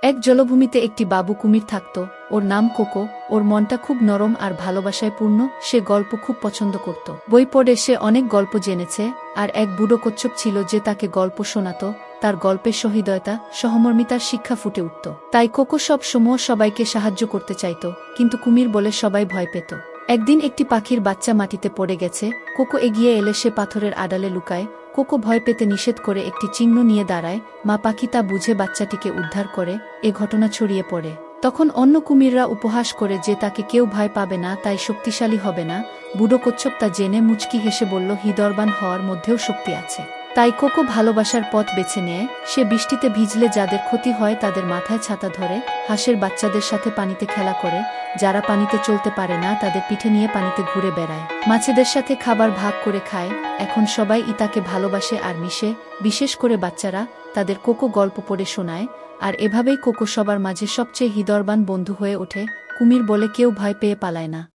এক জলভূমিতে একটি বাবু কুমির থাকত। ওর নাম কোকো। ওর মনটা খুব নরম আর ভালোবাসায় পূর্ণ। সে গল্প খুব পছন্দ করত। বই পড়ে সে অনেক গল্প জেনেছে। আর এক বুড়ো কচ্ছপ ছিল যে তাকে গল্প শোনাত। তার গল্পের সহৃদয়তা, সহমর্মিতার শিক্ষা ফুটে উঠত। তাই কোকো সব সময় সবাইকে সাহায্য করতে চাইত, কিন্তু কুমির বলে সবাই ভয় পেত। একদিন একটি পাখির বাচ্চা মাটিতে পড়ে গেছে। কোকো এগিয়ে এলে সে পাথরের আড়ালে লুকায়। কোকো ভয় পেতে নিষেধ করে একটি চিহ্ন নিয়ে দাঁড়ায়। মা পাখি তা বুঝে বাচ্চাটিকে উদ্ধার করে। এ ঘটনা ছড়িয়ে পড়ে। তখন অন্য কুমিররা উপহাস করে যে তাকে কেউ ভয় পাবে না, তাই শক্তিশালী হবে না। বুড়ো কচ্ছপ তা জেনে মুচকি হেসে বলল, হৃদয়বান হওয়ার মধ্যেও শক্তি আছে। তাই কোকো ভালোবাসার পথ বেছে নেয়। সে বৃষ্টিতে ভিজলে যাদের ক্ষতি হয় তাদের মাথায় ছাতা ধরে, হাঁসের বাচ্চাদের সাথে পানিতে খেলা করে, যারা পানিতে চলতে পারে না তাদের পিঠে নিয়ে পানিতে ঘুরে বেড়ায়, মাছেদের সাথে খাবার ভাগ করে খায়। এখন সবাই তাকে ভালোবাসে আর মিশে, বিশেষ করে বাচ্চারা। তাদের কোকো গল্প পড়ে শোনায়। আর এভাবেই কোকো সবার মাঝে সবচেয়ে হৃদয়বান বন্ধু হয়ে ওঠে। কুমির বলে কেউ ভয় পেয়ে পালায় না।